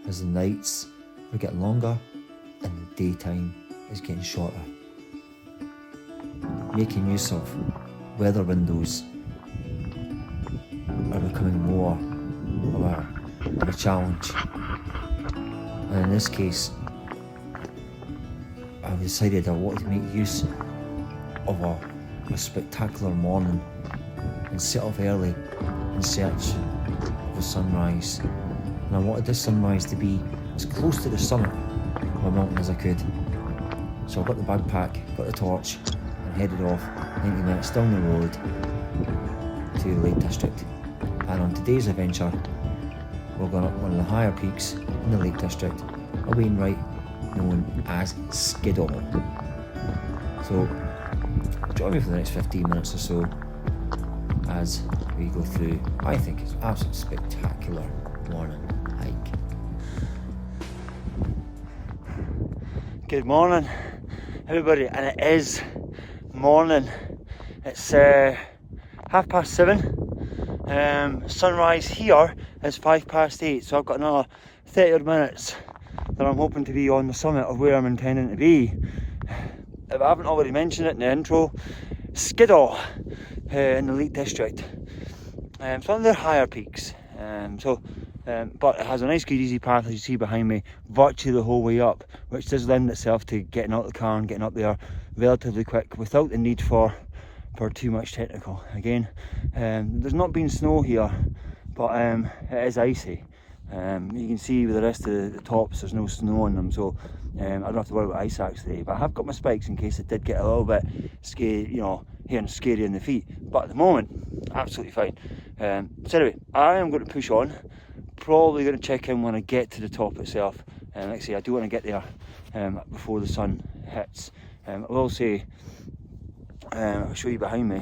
as the nights are getting longer and the daytime is getting shorter. Making use of weather windows are becoming more of a challenge. And in this case, I've decided I wanted to make use of a spectacular morning and set off early in search of a sunrise. And I wanted this sunrise to be as close to the summit of a mountain as I could. So I got the backpack, got the torch, and headed off 90 minutes down the road to the Lake District. And on today's adventure, we're going up one of the higher peaks in the Lake District, a Wainwright known as Skiddaw. So join me for the next 15 minutes or so as we go through, I think it's an absolutely spectacular morning hike. Good morning everybody, and it is morning. It's 7:30. Sunrise here is 8:05, so I've got another 30 odd minutes that I'm hoping to be on the summit of where I'm intending to be. If I haven't already mentioned it in the intro, Skiddaw in the Lake District. It's one of their higher peaks, but it has a nice good easy path, as you see behind me, virtually the whole way up, which does lend itself to getting out of the car and getting up there relatively quick without the need for too much technical. Again, there's not been snow here, but it is icy. You can see with the rest of the tops there's no snow on them, so I don't have to worry about ice axe today. But I have got my spikes in case it did get a little bit scary, here and scary in the feet. But at the moment, absolutely fine. So anyway, I am going to push on. Probably going to check in when I get to the top itself. Like I say, I do want to get there before the sun hits. I will say, I'll show you behind me.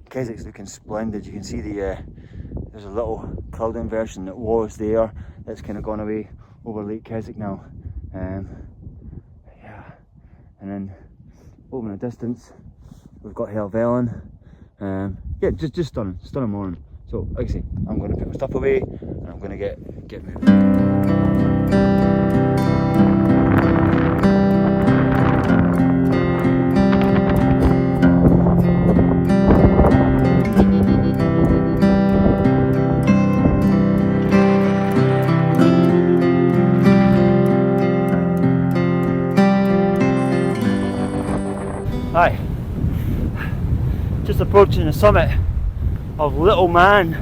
Keswick's looking splendid. You can see there's a little cloud inversion that was there that's kind of gone away over Lake Keswick now. Yeah, and then over in the distance we've got Helvellyn. Yeah, just stunning morning. So like I say, I'm going to put my stuff away and I'm going to get moving. Hi, just approaching the summit of Little Man.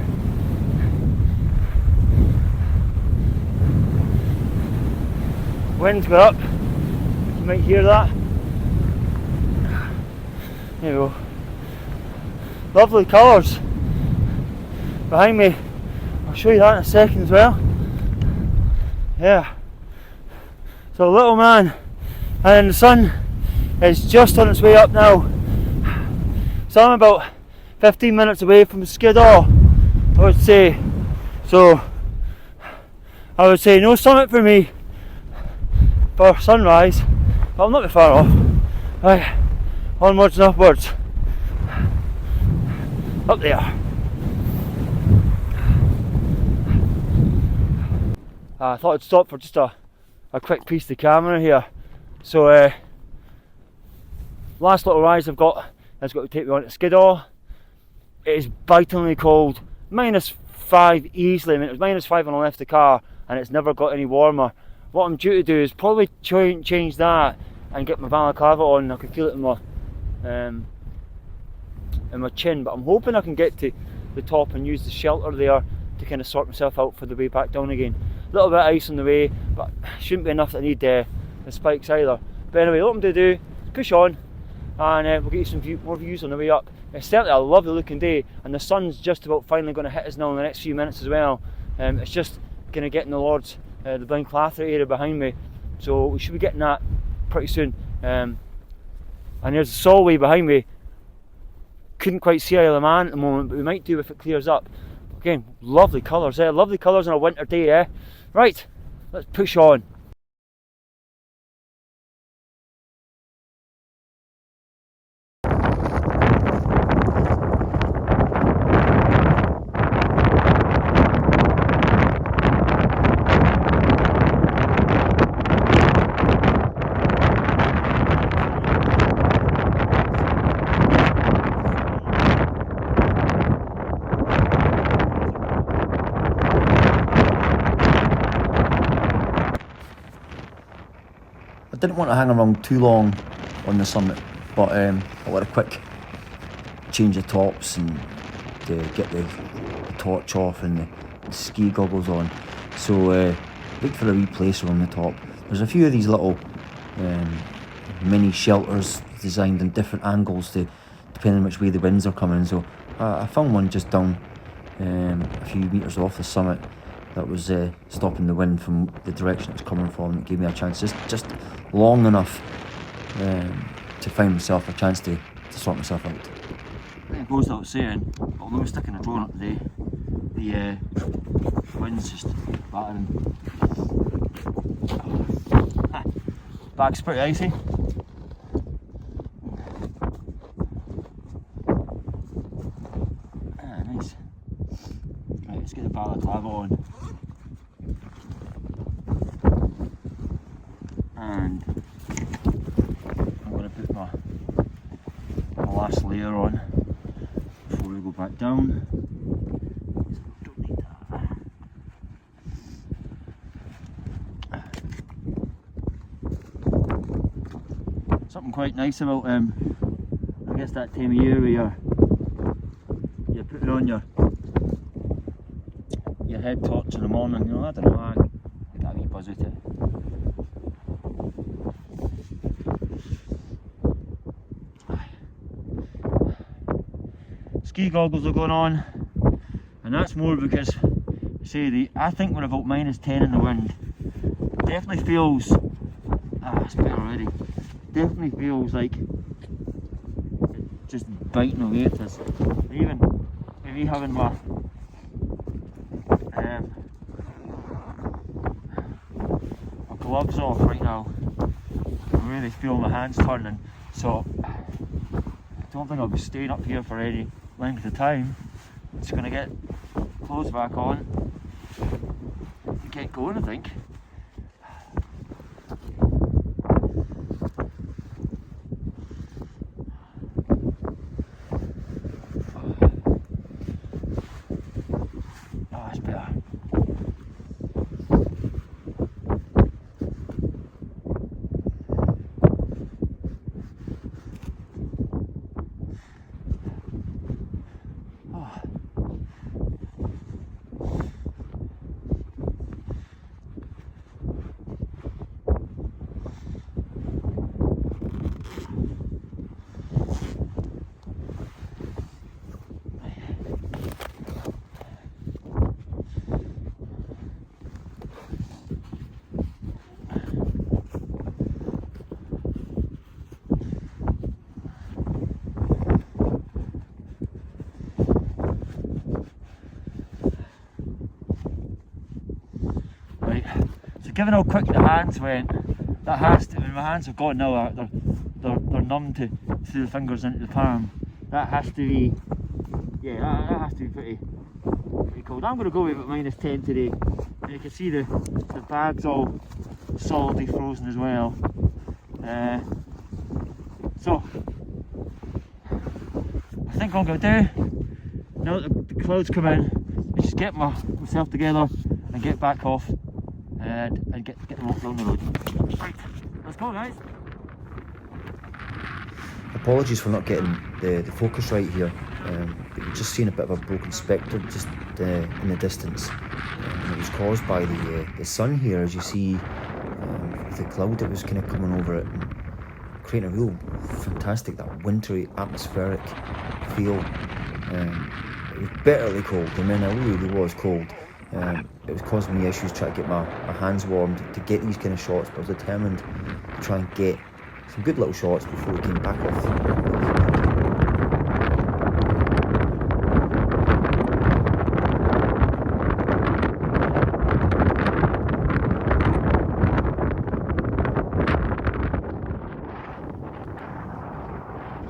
Winds were up, you might hear that. There you go. Lovely colours behind me, I'll show you that in a second as well. Yeah, so Little Man, and then the sun is just on its way up now. So I'm about 15 minutes away from Skiddaw, I would say. So I would say no summit for me for sunrise, but I'm not too far off. Right, onwards and upwards. Up there. I thought I'd stop for just a quick piece of the camera here. So last little rise I've got has got to take me on to Skiddaw. It is bitingly cold, -5 easily. I mean, it was -5 when I left the car, and it's never got any warmer. What I'm due to do is probably change that and get my balaclava on. I can feel it in my chin, but I'm hoping I can get to the top and use the shelter there to kind of sort myself out for the way back down again. A little bit of ice on the way, but shouldn't be enough that I need the spikes either. But anyway, what I'm going to do is push on, and we'll get you some more views on the way up. It's certainly a lovely looking day, and the sun's just about finally going to hit us now in the next few minutes as well. It's just going to get in the Lord's, the Blinclather area behind me, so we should be getting that pretty soon. And there's the Solway behind me. Couldn't quite see Isle of Man at the moment, but we might do if it clears up. Again, lovely colours, lovely colours on a winter day, Right, let's push on. didn't want to hang around too long on the summit, but I wanted a quick change of tops and to get the torch off and the ski goggles on. So looked for a wee place around the top. There's a few of these little mini shelters designed in different angles to depending on which way the winds are coming. So I found one just down a few metres off the summit that was stopping the wind from the direction it's coming from. It gave me a chance, just long enough to find myself a chance to sort myself out. I think it goes without saying, although sticking a drone up today, the wind's just battering. Bag's pretty icy. Nice. Right, let's get the balaclava on. And I'm going to put my last layer on before we go back down. Don't need that. Something quite nice about I guess that time of year where you're putting on your head torch in the morning, you know, I don't know, I get a wee buzz with it. Ski goggles are going on, and that's more because, say, I think we're about -10 in the wind. Definitely feels, it's better already, definitely feels like it's just biting away at us. Even maybe having my gloves off right now, I really feel my hands turning, so I don't think I'll be staying up here for any length of time. I'm just going to get clothes back on and get going, I think. Oh, it's better. Given how quick the hands went, that has to, when my hands have gone now, they're numb to the fingers into the palm. That has to be, yeah, that has to be pretty cold. I'm going to go with about -10 today. And you can see the bag's all solidly frozen as well. So, I think what I'm going to do, now that the clouds come in, is just get myself together and get back off. And get them off down the road. Right, let's go, guys. Apologies for not getting the focus right here. But you're just seeing a bit of a broken spectre just in the distance. And it was caused by the sun here, as you see, the cloud that was kind of coming over it and creating a real fantastic, that wintry atmospheric feel. It was bitterly cold. I mean, it really was cold. It was causing me issues trying to get my hands warmed to get these kind of shots, but I was determined to try and get some good little shots before we came back off.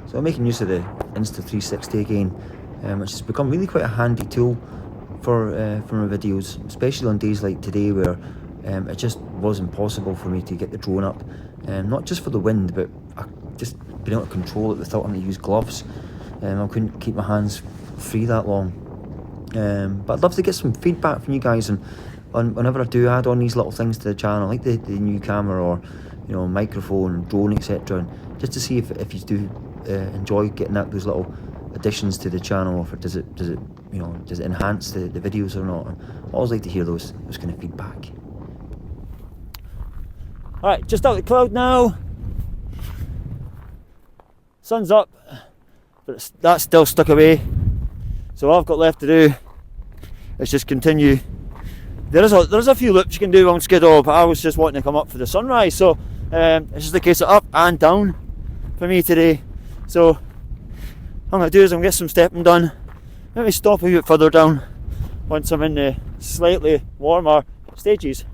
So I'm making use of the Insta360 again, which has become really quite a handy tool for my videos, especially on days like today where it just was impossible for me to get the drone up, not just for the wind, but I just being able to control it without having to use gloves. I couldn't keep my hands free that long. But I'd love to get some feedback from you guys on whenever I do add on these little things to the channel, like the new camera or, you know, microphone, drone, etc., and just to see if you do enjoy getting those little additions to the channel, or if does it you know, does it enhance the videos or not. And I always like to hear those kind of feedback. All right, just out the cloud now. Sun's up, but that's still stuck away. So all I've got left to do is just continue. There's a few loops you can do on Skiddaw, but I was just wanting to come up for the sunrise, so it's just a case of up and down for me today. So what I'm going to do is I'm going to get some stepping done, maybe stop a bit further down once I'm in the slightly warmer stages.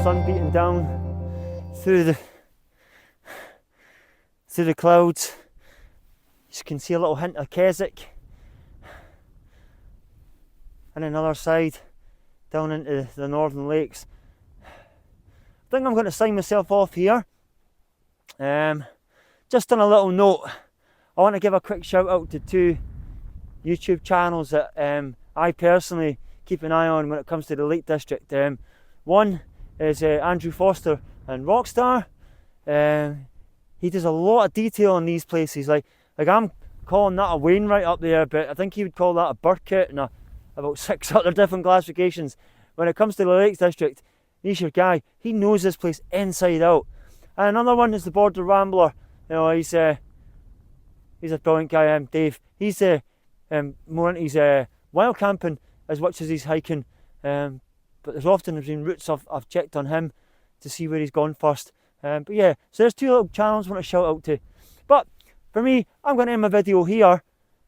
Sun beating down through the clouds. You can see a little hint of Keswick, and another side down into the northern lakes. I think I'm going to sign myself off here. Just on a little note, I want to give a quick shout out to two YouTube channels that I personally keep an eye on when it comes to the Lake District. One is Andrew Foster and Rockstar. He does a lot of detail on these places. Like I'm calling that a Wainwright up there, but I think he would call that a Burkett and about 6 other different classifications. When it comes to the Lakes District, he's your guy. He knows this place inside out. And another one is the Border Rambler. You know, he's a brilliant guy, Dave. He's more into his wild camping as much as he's hiking. But there's often been routes I've checked on him to see where he's gone first. But yeah, so there's 2 little channels I want to shout out to. But for me, I'm going to end my video here.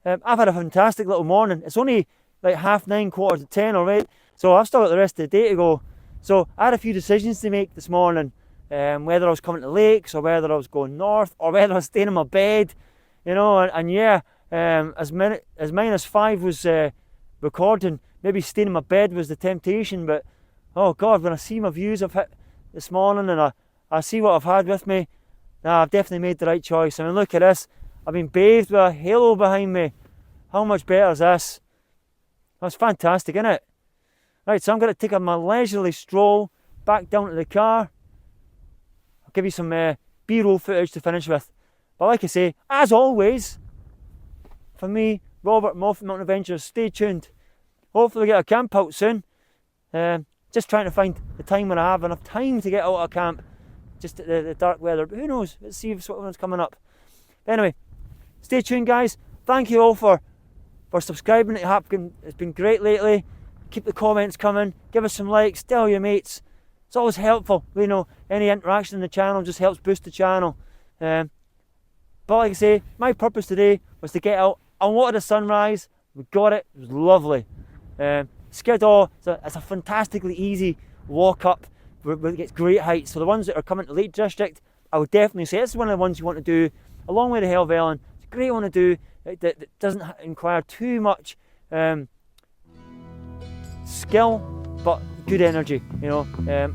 I've had a fantastic little morning. It's only like 9:30, 10 already. So I've still got the rest of the day to go. So I had a few decisions to make this morning. Whether I was coming to lakes, or whether I was going north, or whether I was staying in my bed. You know, and yeah, as -5 was recording, maybe staying in my bed was the temptation, but oh God, when I see my views I've hit this morning and I see what I've had with me, I've definitely made the right choice. I mean, look at this. I've been bathed with a halo behind me. How much better is this? That's fantastic, isn't it? Right, so I'm going to take my leisurely stroll back down to the car. I'll give you some B-roll footage to finish with. But like I say, as always, for me, Robert, Moffat Mountain Adventures, stay tuned. Hopefully we get a camp out soon. Just trying to find the time when I have enough time to get out of camp. Just the dark weather, but who knows? Let's see if something's coming up. But anyway, stay tuned, guys. Thank you all for subscribing. It's been great lately. Keep the comments coming. Give us some likes. Tell your mates. It's always helpful. You know, any interaction in the channel just helps boost the channel. But like I say, my purpose today was to get out. I wanted a sunrise. We got it. It was lovely. Skiddaw, it's a fantastically easy walk up. It gets great heights. So the ones that are coming to Lake District, I would definitely say this is one of the ones you want to do along with the Helvellyn. It's a great one to do. That doesn't require too much skill, but good energy. You know,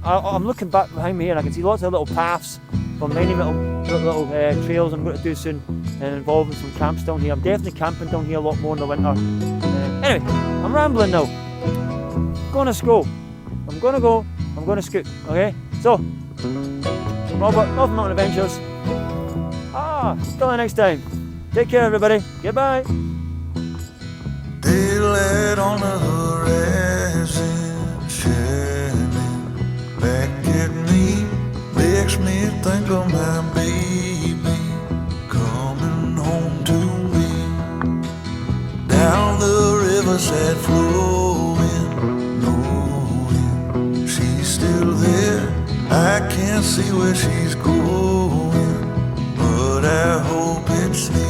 I'm looking back behind me here and I can see lots of little paths from many little trails I'm going to do soon, and involving some camps down here. I'm definitely camping down here a lot more in the winter. Anyway, I'm rambling now. gonna go. I'm gonna go. I'm gonna scoot. Okay. So, Robert, Moffat Mountain Adventures. Till the next time. Take care, everybody. Goodbye. Daylight on the horizon, shining back at me, makes me think of my baby coming home to me. Down the riverside flowing, knowing she's still there. I can't see where she's going, but I hope it's near.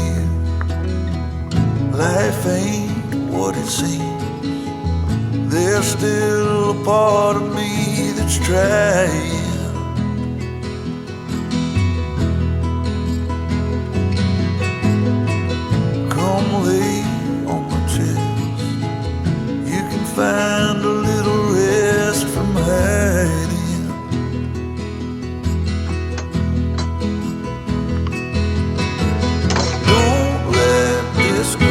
Life ain't what it seems. There's still a part of me that's trying. Come lay on my chest. You can find a little rest from hiding. Don't let this go.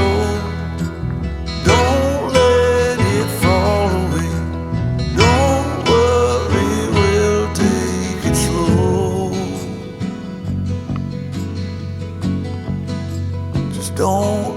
Don't